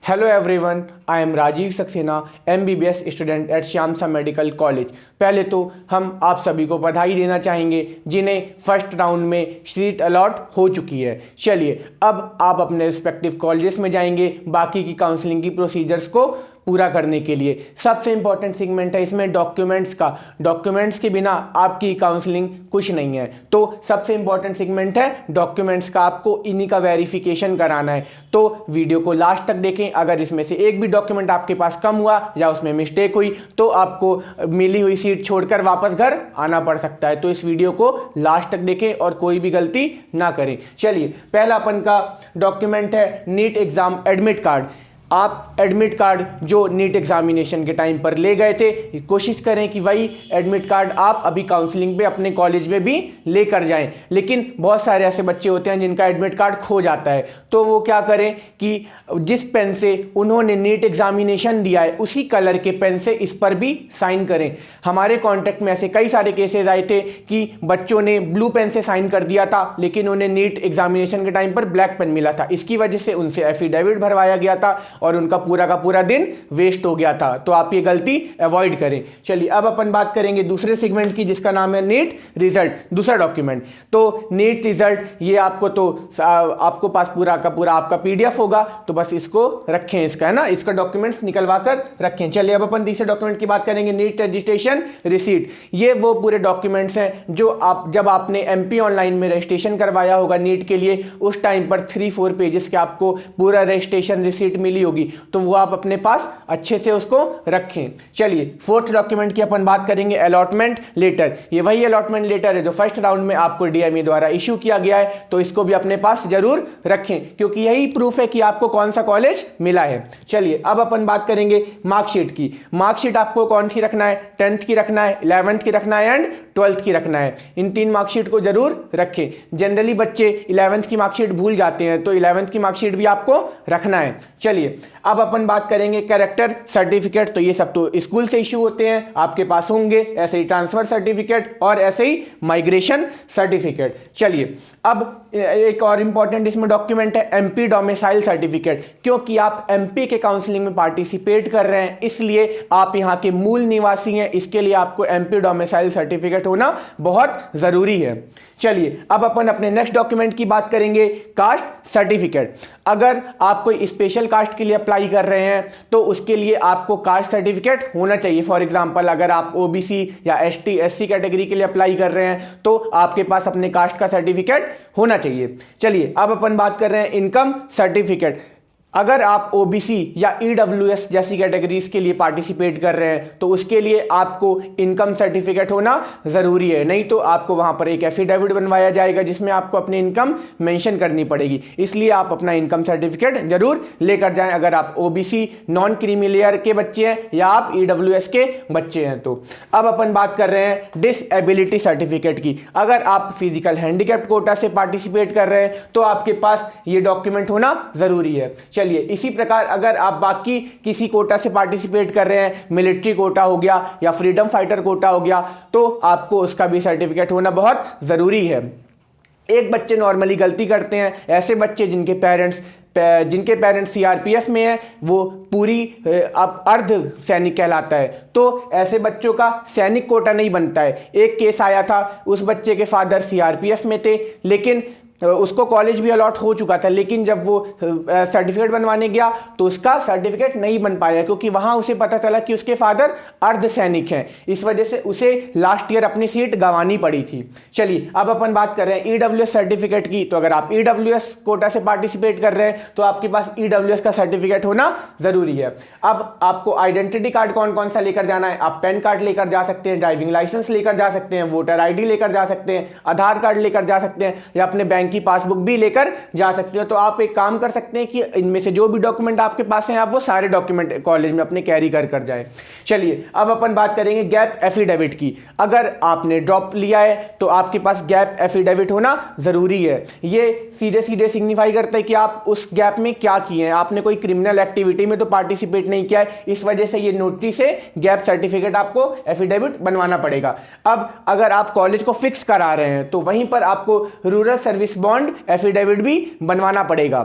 Hello everyone, I am Rajiv Saxena, MBBS student at Shyamshah medical college. पहले तो हम आप सभी को बधाई देना चाहेंगे जिन्हें फर्स्ट राउंड में सीट अलॉट हो चुकी है। चलिए अब आप अपने रिस्पेक्टिव कॉलेजेस में जाएंगे बाकी की काउंसलिंग की प्रोसीजर्स को पूरा करने के लिए। सबसे इंपॉर्टेंट सेगमेंट है इसमें डॉक्यूमेंट्स का। डॉक्यूमेंट्स के बिना आपकी काउंसलिंग कुछ नहीं है, तो सबसे इंपॉर्टेंट सेगमेंट है डॉक्यूमेंट्स का। आपको इन्हीं का वेरिफिकेशन कराना है, तो वीडियो को लास्ट तक देखें। अगर इसमें से एक भी डॉक्यूमेंट आपके पास कम हुआ या उसमें मिस्टेक हुई तो आपको मिली हुई सीट छोड़कर वापस घर आना पड़ सकता है। तो इस वीडियो को लास्ट तक देखें और कोई भी गलती ना करें। चलिए पहला अपन का डॉक्यूमेंट है नीट एग्जाम एडमिट कार्ड। आप एडमिट कार्ड जो नीट एग्जामिनेशन के टाइम पर ले गए थे, कोशिश करें कि वही एडमिट कार्ड आप अभी काउंसलिंग पे अपने कॉलेज में भी लेकर जाएं। लेकिन बहुत सारे ऐसे बच्चे होते हैं जिनका एडमिट कार्ड खो जाता है, तो वो क्या करें कि जिस पेन से उन्होंने नीट एग्जामिनेशन दिया है उसी कलर के पेन से इस पर भी साइन करें। हमारे कॉन्टेक्ट में ऐसे कई सारे केसेज आए थे कि बच्चों ने ब्लू पेन से साइन कर दिया था लेकिन उन्हें नीट एग्जामिनेशन के टाइम पर ब्लैक पेन मिला था। इसकी वजह से उनसे एफिडेविट भरवाया गया था और उनका पूरा का पूरा दिन वेस्ट हो गया था। तो आप ये गलती अवॉइड करें। चलिए अब अपन बात करेंगे दूसरे सेगमेंट की जिसका नाम है नीट रिजल्ट। दूसरा डॉक्यूमेंट तो नीट रिजल्ट, ये आपको पास पूरा का पूरा आपका पीडीएफ होगा, तो बस इसको रखें, इसका है ना, इसका डॉक्यूमेंट्स निकलवा कर रखें। चलिए अब अपन तीसरे डॉक्यूमेंट की बात करेंगे नीट रजिस्ट्रेशन रिसीट। ये वो पूरे डॉक्यूमेंट्स हैं जो आप जब आपने एमपी ऑनलाइन में रजिस्ट्रेशन करवाया होगा नीट के लिए, उस टाइम पर 3-4 पेजेस के आपको पूरा रजिस्ट्रेशन रिसीट मिली होगी, तो वो आप अपने पास अच्छे से उसको रखें। चलिए फोर्थ डॉक्यूमेंट की अपन बात करेंगे अलॉटमेंट लेटर। ये वही अलॉटमेंट लेटर है जो फर्स्ट राउंड में आपको डीएमई द्वारा इशू किया गया है, तो इसको भी अपने पास जरूर रखें क्योंकि यही प्रूफ है कि आपको कौन सा कॉलेज मिला है। चलिए अब अपन बात करेंगे मार्कशीट की। मार्कशीट आपको कौन सी रखना है? 10th की रखना है, 11th की रखना है एंड 12th की रखना है। इन 3 मार्कशीट को जरूर रखें। जनरली बच्चे 11th की मार्कशीट भूल जाते हैं, तो 11th की मार्कशीट भी आपको रखना है। चलिए अब अपन बात करेंगे कैरेक्टर सर्टिफिकेट। तो ये सब तो स्कूल से इशू होते हैं, आपके पास होंगे, ऐसे ही ट्रांसफर सर्टिफिकेट और ऐसे ही माइग्रेशन सर्टिफिकेट। चलिए अब एक और इंपॉर्टेंट इसमें डॉक्यूमेंट है एमपी डोमिसाइल सर्टिफिकेट। क्योंकि आप एमपी के काउंसलिंग में पार्टिसिपेट कर रहे हैं इसलिए आप यहाँ के मूल निवासी हैं, इसके लिए आपको एमपी डोमिसाइल सर्टिफिकेट होना बहुत जरूरी है। चलिए अब अपन अपने नेक्स्ट डॉक्यूमेंट की बात करेंगे कास्ट सर्टिफिकेट। अगर आप कोई स्पेशल कास्ट के लिए अप्लाई कर रहे हैं तो उसके लिए आपको कास्ट सर्टिफिकेट होना चाहिए। फॉर एग्जांपल अगर आप ओबीसी या एसटी एससी कैटेगरी के लिए अप्लाई कर रहे हैं तो आपके पास अपने कास्ट का सर्टिफिकेट होना चाहिए। चलिए अब अपन बात कर रहे हैं इनकम सर्टिफिकेट। अगर आप ओबीसी या ईडब्ल्यूएस जैसी कैटेगरीज के लिए पार्टिसिपेट कर रहे हैं तो उसके लिए आपको इनकम सर्टिफिकेट होना जरूरी है, नहीं तो आपको वहां पर एक एफिडेविट बनवाया जाएगा जिसमें आपको अपनी इनकम मेंशन करनी पड़ेगी। इसलिए आप अपना इनकम सर्टिफिकेट जरूर लेकर जाएं अगर आप ओबीसी नॉन क्रीमी लेयर के बच्चे हैं या आप ईडब्ल्यूएस के बच्चे हैं तो। अब अपन बात कर रहे हैं डिसएबिलिटी सर्टिफिकेट की। अगर आप फिजिकल हैंडीकैप्ड कोटा से पार्टिसिपेट कर रहे हैं तो आपके पास ये डॉक्यूमेंट होना जरूरी है। चलिए इसी प्रकार अगर आप बाकी किसी कोटा से पार्टिसिपेट कर रहे हैं, मिलिट्री कोटा हो गया या फ्रीडम फाइटर कोटा हो गया, तो आपको उसका भी सर्टिफिकेट होना बहुत जरूरी है। एक बच्चे नॉर्मली गलती करते हैं, ऐसे बच्चे जिनके पेरेंट्स सीआरपीएफ में है, वो पूरी अर्ध सैनिक कहलाता है, तो ऐसे बच्चों का सैनिक कोटा नहीं बनता है। एक केस आया था, उस बच्चे के फादर सीआरपीएफ में थे लेकिन उसको कॉलेज भी अलॉट हो चुका था, लेकिन जब वो सर्टिफिकेट बनवाने गया तो उसका सर्टिफिकेट नहीं बन पाया क्योंकि वहां उसे पता चला कि उसके फादर अर्ध सैनिक हैं। इस वजह से उसे लास्ट ईयर अपनी सीट गंवानी पड़ी थी। चलिए अब अपन बात कर रहे हैं ईडब्ल्यूएस सर्टिफिकेट की। तो अगर आप ईडब्ल्यूएस कोटा से पार्टिसिपेट कर रहे हैं तो आपके पास ईडब्ल्यूएस का सर्टिफिकेट होना जरूरी है। अब आपको आइडेंटिटी कार्ड कौन कौन सा लेकर जाना है? आप पैन कार्ड लेकर जा सकते हैं, ड्राइविंग लाइसेंस लेकर जा सकते हैं, वोटर आईडी लेकर जा सकते हैं, आधार कार्ड लेकर जा सकते हैं या अपने बैंक की पासबुक भी लेकर जा सकते हो। तो आप एक काम कर सकते हैं कि इनमें से जो भी डॉक्यूमेंट आपके पास हैं आप वो सारे डॉक्यूमेंट कॉलेज में अपने कैरी कर जाए। चलिए अब अपन बात करेंगे गैप एफिडेविट की। अगर आपने ड्रॉप लिया है तो आपके पास गैप एफिडेविट होना जरूरी है। ये सीधे सीधे सिग्निफाई करता है कि आप उस गैप में क्या किए हैं। आपने कोई क्रिमिनल एक्टिविटी में तो पार्टिसिपेट नहीं किया है, इस वजह से ये नोटरी से गैप सर्टिफिकेट आपको एफिडेविट बनवाना पड़ेगा। अब अगर आप कॉलेज को फिक्स करा रहे हैं तो वहीं पर आपको रूरल सर्विस बॉन्ड एफिडेविट भी बनवाना पड़ेगा।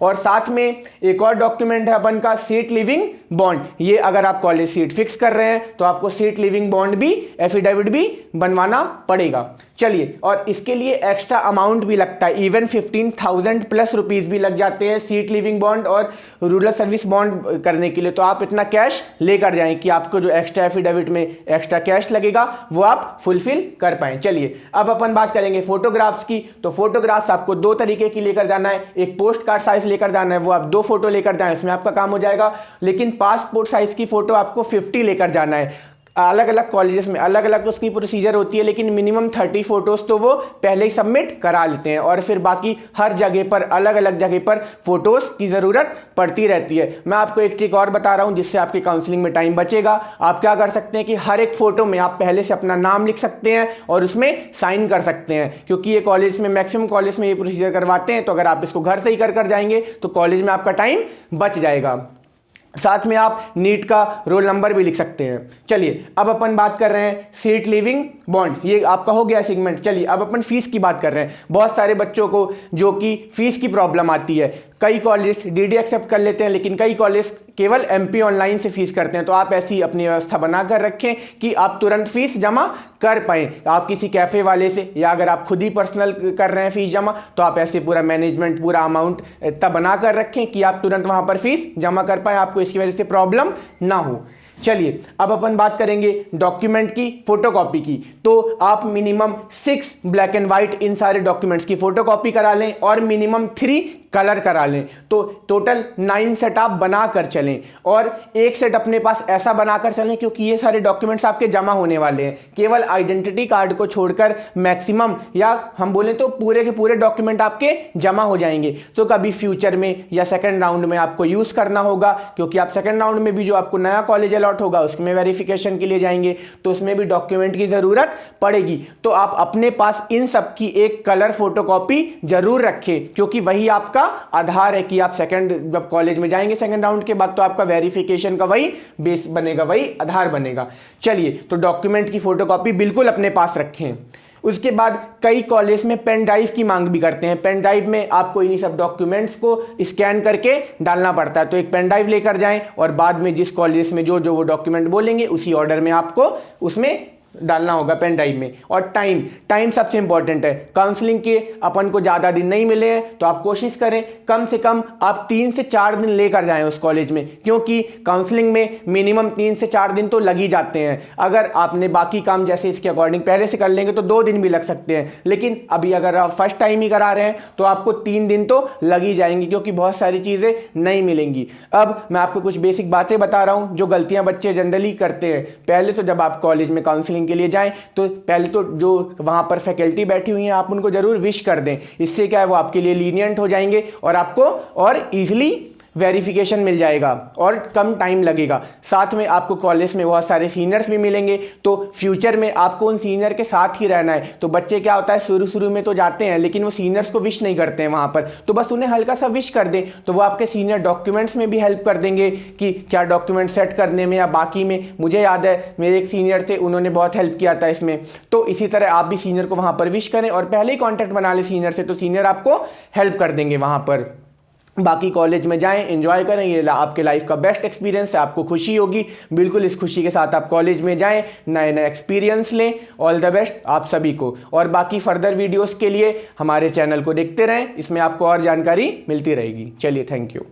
और साथ में एक और डॉक्यूमेंट है अपन का सीट लिविंग बॉन्ड। ये अगर आप कॉलेज सीट फिक्स कर रहे हैं तो आपको सीट लिविंग बॉन्ड भी, एफिडेविट भी बनवाना पड़ेगा। चलिए, और इसके लिए एक्स्ट्रा अमाउंट भी लगता है, इवन 15,000 प्लस रुपीज भी लग जाते हैं सीट लिविंग बॉन्ड और रूरल सर्विस बॉन्ड करने के लिए। तो आप इतना कैश लेकर जाएं कि आपको जो एक्स्ट्रा एफिडेविट में एक्स्ट्रा कैश लगेगा वो आप फुलफिल कर पाएं। चलिए, अब अपन बात करेंगे फोटोग्राफ्स की। तो फोटोग्राफ्स आपको दो तरीके की लेकर जाना है, एक पोस्ट कार्ड साइज लेकर जाना है, वो आप 2 फोटो लेकर जाएं, इसमें आपका काम हो जाएगा। लेकिन पासपोर्ट साइज की फोटो आपको 50 लेकर जाना है। अलग अलग कॉलेजेस में अलग अलग उसकी प्रोसीजर होती है, लेकिन मिनिमम 30 फोटोज तो वो पहले ही सबमिट करा लेते हैं और फिर बाकी हर जगह पर, अलग अलग जगह पर फोटोज की ज़रूरत पड़ती रहती है। मैं आपको एक ट्रिक और बता रहा हूं जिससे आपकी काउंसलिंग में टाइम बचेगा। आप क्या कर सकते हैं कि हर एक फोटो में आप पहले से अपना नाम लिख सकते हैं और उसमें साइन कर सकते हैं, क्योंकि ये कॉलेज में, मैक्सिमम कॉलेज में ये प्रोसीजर करवाते हैं। तो अगर आप इसको घर से ही कर जाएंगे तो कॉलेज में आपका टाइम बच जाएगा। साथ में आप नीट का रोल नंबर भी लिख सकते हैं। चलिए, अब अपन बात कर रहे हैं सीट लिविंग बॉन्ड, ये आपका हो गया सेगमेंट। चलिए, अब अपन फीस की बात कर रहे हैं। बहुत सारे बच्चों को जो कि फीस की प्रॉब्लम आती है, कई कॉलेज डीडी एक्सेप्ट कर लेते हैं लेकिन कई कॉलेज केवल एमपी ऑनलाइन से फीस करते हैं। तो आप ऐसी अपनी व्यवस्था बनाकर रखें कि आप तुरंत फीस जमा कर पाएं। आप किसी कैफे वाले से, या अगर आप खुद ही पर्सनल कर रहे हैं फीस जमा, तो आप ऐसे पूरा मैनेजमेंट, पूरा अमाउंट इतना बना कर रखें कि आप तुरंत वहां पर फीस जमा कर पाएं, आपको इसकी वजह से प्रॉब्लम ना हो। चलिए, अब अपन बात करेंगे डॉक्यूमेंट की फोटोकॉपी की। तो आप minimum 6 black and white in सारे डॉक्यूमेंट्स की फोटोकॉपी करा लें और मिनिमम 3 कलर करा लें। तो टोटल 9 सेट आप बना कर चलें और एक सेट अपने पास ऐसा बनाकर चलें, क्योंकि ये सारे डॉक्यूमेंट्स आपके जमा होने वाले हैं। केवल आइडेंटिटी कार्ड को छोड़कर मैक्सिमम, या हम बोले तो पूरे के पूरे डॉक्यूमेंट आपके जमा हो जाएंगे। तो कभी फ्यूचर में या सेकेंड राउंड में आपको यूज करना होगा, क्योंकि आप सेकेंड राउंड में भी जो आपको नया कॉलेज अलॉट होगा उसमें वेरिफिकेशन के लिए जाएंगे, तो उसमें भी डॉक्यूमेंट की जरूरत पड़ेगी। तो आप अपने पास इन सब की एक कलर फोटोकॉपी जरूर रखें, क्योंकि वही आपका आधार है कि आप जब कॉलेज में जाएंगे सेकंड राउंड के बाद, तो आपका वेरिफिकेशन का वही बेस बनेगा, वही आधार बनेगा। चलिए, तो डॉक्यूमेंट की फोटोकॉपी बिल्कुल अपने पास रखें। उसके बाद कई कॉलेज में पेन ड्राइव की मांग भी करते हैं। पेन ड्राइव में आपको इन्हीं सब डॉक्यूमेंट्स को स्कैन करके डालना पड़ता है। तो एक पेन ड्राइव लेकर जाएं और बाद में जिस कॉलेज में जो वो डॉक्यूमेंट बोलेंगे उसी ऑर्डर में आपको उसमें डालना होगा पेन ड्राइव में। और टाइम सबसे इंपॉर्टेंट है। काउंसलिंग के अपन को ज़्यादा दिन नहीं मिले हैं, तो आप कोशिश करें कम से कम आप 3 से 4 दिन लेकर जाएं उस कॉलेज में, क्योंकि काउंसलिंग में मिनिमम 3 से 4 दिन तो लग ही जाते हैं। अगर आपने बाकी काम जैसे इसके अकॉर्डिंग पहले से कर लेंगे तो 2 दिन भी लग सकते हैं, लेकिन अभी अगर आप फर्स्ट टाइम ही करा रहे हैं तो आपको 3 दिन तो लग ही जाएंगे, क्योंकि बहुत सारी चीज़ें नहीं मिलेंगी। अब मैं आपको कुछ बेसिक बातें बता रहा हूँ जो गलतियाँ बच्चे जनरली करते हैं। पहले तो जब आप कॉलेज में काउंसलिंग के लिए जाएं तो पहले तो जो वहां पर फैकल्टी बैठी हुई हैं आप उनको जरूर विश कर दें। इससे क्या है, वो आपके लिए लीनियंट हो जाएंगे और आपको और इजीली वेरिफिकेशन मिल जाएगा और कम टाइम लगेगा। साथ में आपको कॉलेज में बहुत सारे सीनियर्स भी मिलेंगे, तो फ्यूचर में आपको उन सीनियर के साथ ही रहना है। तो बच्चे क्या होता है, शुरू में तो जाते हैं लेकिन वो सीनियर्स को विश नहीं करते हैं वहाँ पर, तो बस उन्हें हल्का सा विश कर दें तो वो आपके सीनियर डॉक्यूमेंट्स में भी हेल्प कर देंगे कि क्या डॉक्यूमेंट सेट करने में या बाकी में। मुझे याद है मेरे एक सीनियर थे, उन्होंने बहुत हेल्प किया था इसमें। तो इसी तरह आप भी सीनियर को वहाँ पर विश करें और पहले ही कॉन्टैक्ट बना लें सीनियर से, तो सीनियर आपको हेल्प कर देंगे वहाँ पर। बाकी कॉलेज में जाएं, एंजॉय करें, ये आपके लाइफ का बेस्ट एक्सपीरियंस है, आपको खुशी होगी। बिल्कुल इस खुशी के साथ आप कॉलेज में जाएं, नए नए एक्सपीरियंस लें। ऑल द बेस्ट आप सभी को। और बाकी फर्दर वीडियोस के लिए हमारे चैनल को देखते रहें, इसमें आपको और जानकारी मिलती रहेगी। चलिए, थैंक यू।